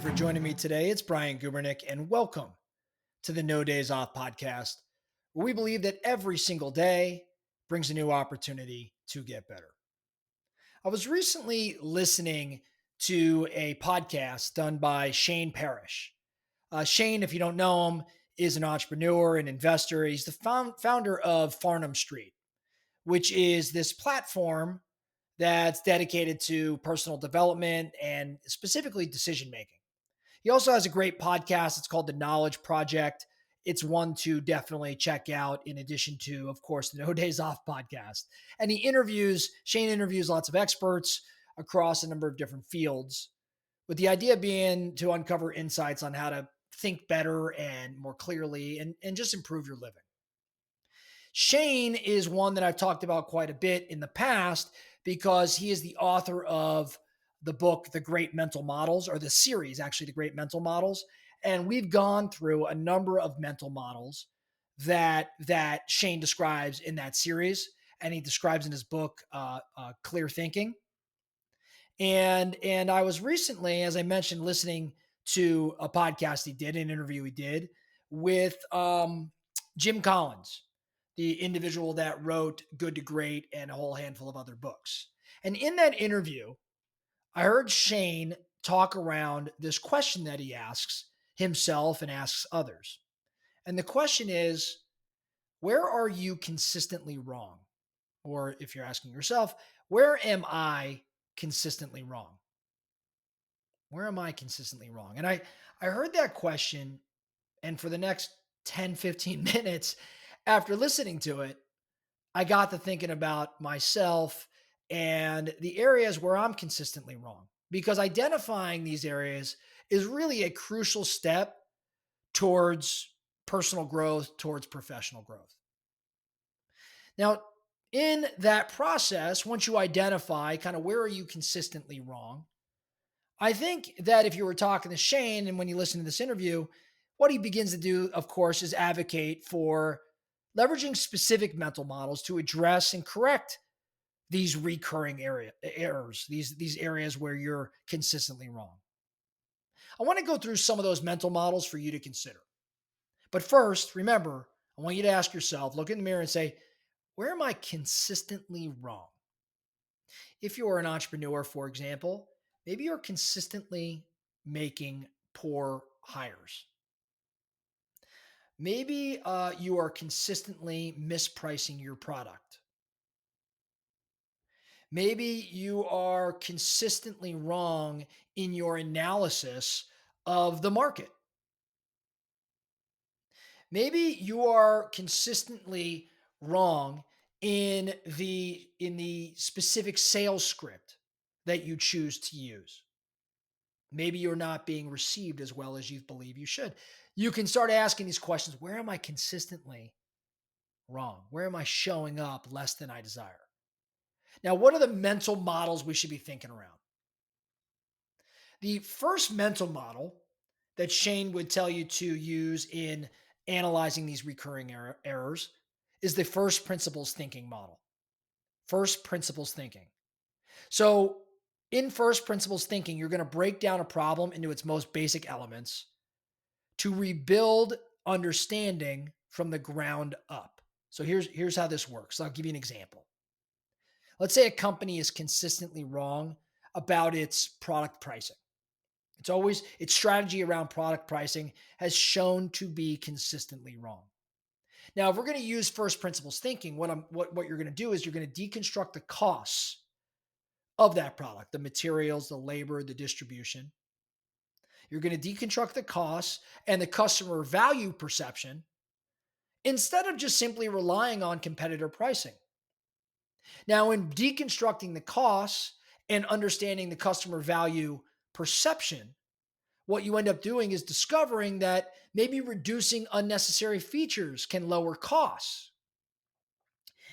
for joining me today. It's Brian Gubernick, and welcome to the No Days Off podcast, where we believe that every single day brings a new opportunity to get better. I was recently listening to a podcast done by Shane Parrish. Shane, if you don't know him, is an entrepreneur and investor. He's the founder of Farnham Street, which is this platform that's dedicated to personal development and specifically decision making. He also has a great podcast. It's called The Knowledge Project. It's one to definitely check out, in addition to, of course, the No Days Off podcast. And Shane interviews lots of experts across a number of different fields, with the idea being to uncover insights on how to think better and more clearly and just improve your living. Shane is one that I've talked about quite a bit in the past because he is the author of the book, The Great Mental Models, or the series, actually, The Great Mental Models. And we've gone through a number of mental models that Shane describes in that series, and he describes in his book, Clear Thinking. And I was recently, as I mentioned, listening to a podcast he did, an interview he did with Jim Collins, the individual that wrote Good to Great and a whole handful of other books. And in that interview, I heard Shane talk around this question that he asks himself and asks others. And the question is, where are you consistently wrong? Or if you're asking yourself, where am I consistently wrong? Where am I consistently wrong? And I heard that question, and for the next 10, 15 minutes after listening to it, I got to thinking about myself and the areas where I'm consistently wrong, because identifying these areas is really a crucial step towards personal growth, towards professional growth. Now, in that process, once you identify kind of where are you consistently wrong, I think that if you were talking to Shane and when you listen to this interview, what he begins to do, of course, is advocate for leveraging specific mental models to address and correct these recurring errors, these areas where you're consistently wrong. I want to go through some of those mental models for you to consider. But first, remember, I want you to ask yourself, look in the mirror and say, where am I consistently wrong? If you're an entrepreneur, for example, maybe you're consistently making poor hires. Maybe you are consistently mispricing your product. Maybe you are consistently wrong in your analysis of the market. Maybe you are consistently wrong in the specific sales script that you choose to use. Maybe you're not being received as well as you believe you should. You can start asking these questions. Where am I consistently wrong? Where am I showing up less than I desire? Now, what are the mental models we should be thinking around? The first mental model that Shane would tell you to use in analyzing these recurring errors is the first principles thinking model. First principles thinking. So, in first principles thinking, you're going to break down a problem into its most basic elements to rebuild understanding from the ground up. So, here's how this works. I'll give you an example. Let's say a company is consistently wrong about its product pricing. Its strategy around product pricing has shown to be consistently wrong. Now, if we're going to use first principles thinking, what you're going to do is you're going to deconstruct the costs of that product, the materials, the labor, the distribution. You're going to deconstruct the costs and the customer value perception instead of just simply relying on competitor pricing. Now, in deconstructing the costs and understanding the customer value perception, what you end up doing is discovering that maybe reducing unnecessary features can lower costs.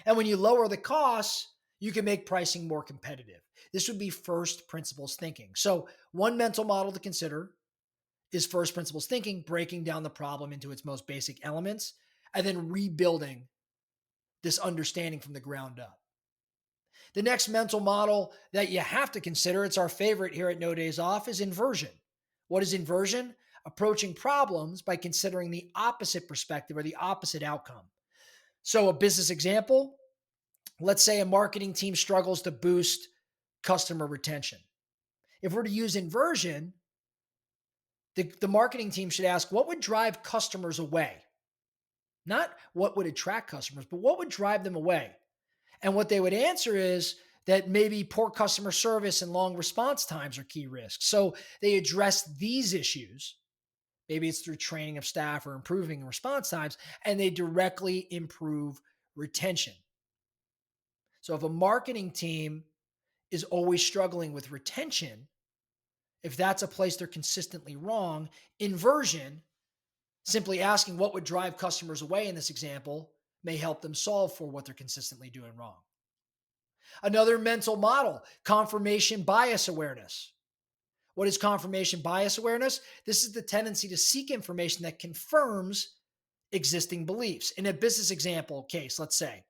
And when you lower the costs, you can make pricing more competitive. This would be first principles thinking. So, one mental model to consider is first principles thinking, breaking down the problem into its most basic elements, and then rebuilding this understanding from the ground up. The next mental model that you have to consider, it's our favorite here at No Days Off, is inversion, What is inversion? Approaching problems by considering the opposite perspective or the opposite outcome. So, a business example, let's say a marketing team struggles to boost customer retention. If we're to use inversion, the marketing team should ask what would drive customers away? Not what would attract customers, but what would drive them away? And what they would answer is that maybe poor customer service and long response times are key risks. So they address these issues. Maybe it's through training of staff or improving response times, and they directly improve retention. So if a marketing team is always struggling with retention, if that's a place they're consistently wrong, inversion, simply asking what would drive customers away in this example, may help them solve for what they're consistently doing wrong. Another mental model, confirmation bias awareness. What is confirmation bias awareness? This is the tendency to seek information that confirms existing beliefs. In a business example case, let's say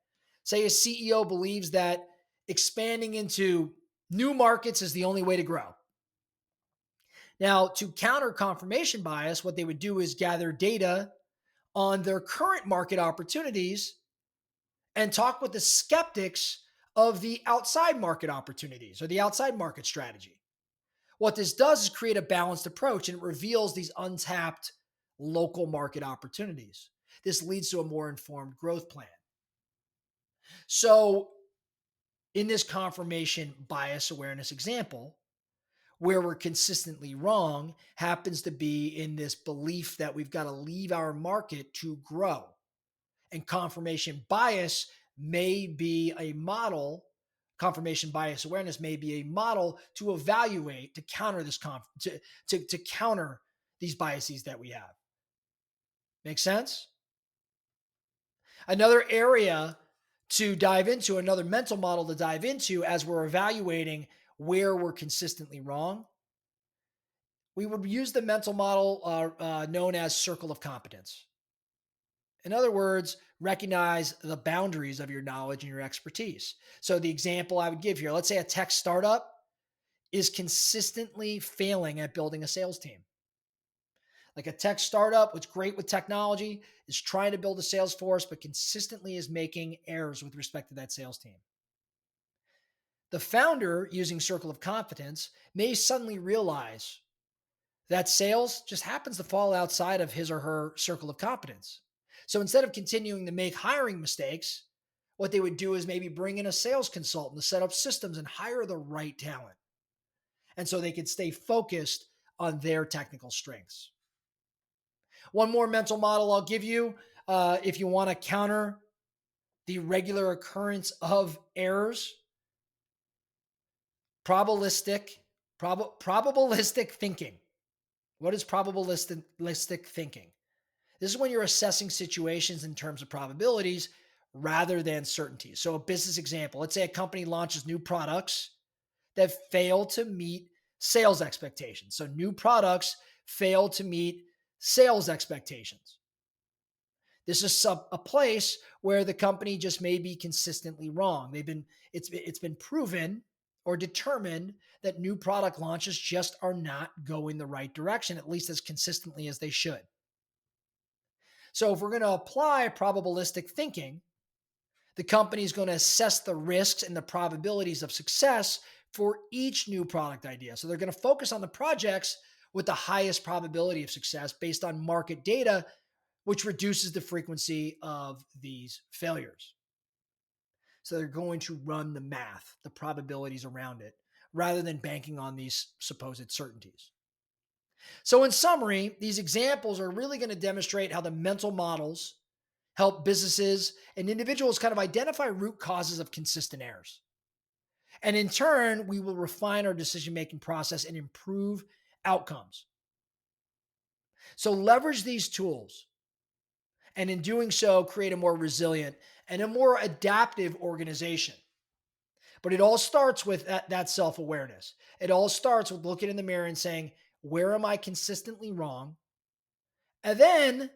a CEO believes that expanding into new markets is the only way to grow. Now, to counter confirmation bias, what they would do is gather data on their current market opportunities and talk with the skeptics of the outside market opportunities or the outside market strategy. What this does is create a balanced approach and it reveals these untapped local market opportunities. This leads to a more informed growth plan. So, in this confirmation bias awareness example, where we're consistently wrong happens to be in this belief that we've got to leave our market to grow. And confirmation bias may be a model, confirmation bias awareness may be a model to evaluate, to counter this, to counter these biases that we have. Make sense? Another area to dive into, another mental model to dive into as we're evaluating where we're consistently wrong, we would use the mental model known as circle of competence. In other words, recognize the boundaries of your knowledge and your expertise. So, the example I would give here, let's say a tech startup is consistently failing at building a sales team. Like a tech startup, what's great with technology is trying to build a sales force, but consistently is making errors with respect to that sales team. The founder, using circle of competence, may suddenly realize that sales just happens to fall outside of his or her circle of competence. So instead of continuing to make hiring mistakes, what they would do is maybe bring in a sales consultant to set up systems and hire the right talent. And so they could stay focused on their technical strengths. One more mental model I'll give you if you want to counter the regular occurrence of errors, probabilistic thinking. What is probabilistic thinking? This is when you're assessing situations in terms of probabilities rather than certainty. So, a business example, let's say a company launches new products that fail to meet sales expectations. So, new products fail to meet sales expectations. This is a place where the company just may be consistently wrong. It's been proven or determined that new product launches just are not going the right direction, at least as consistently as they should. So if we're going to apply probabilistic thinking, the company is going to assess the risks and the probabilities of success for each new product idea. So they're going to focus on the projects with the highest probability of success based on market data, which reduces the frequency of these failures. So they're going to run the math, the probabilities around it, rather than banking on these supposed certainties. So, in summary, these examples are really going to demonstrate how the mental models help businesses and individuals kind of identify root causes of consistent errors. And in turn, we will refine our decision making process and improve outcomes. So, leverage these tools. And in doing so, create a more resilient and a more adaptive organization. But it all starts with that self awareness. It all starts with looking in the mirror and saying, where am I consistently wrong? And then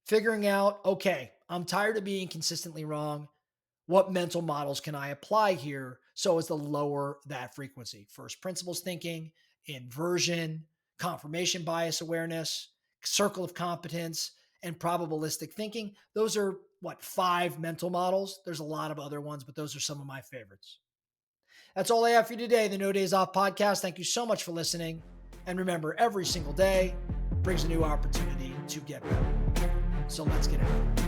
figuring out, okay, I'm tired of being consistently wrong. What mental models can I apply here so as to lower that frequency? First principles thinking, inversion, confirmation bias awareness, circle of competence, and probabilistic thinking. Those are 5 mental models. There's a lot of other ones, but those are some of my favorites. That's all I have for you today, the No Days Off podcast. Thank you so much for listening. And remember, every single day brings a new opportunity to get better. So let's get it.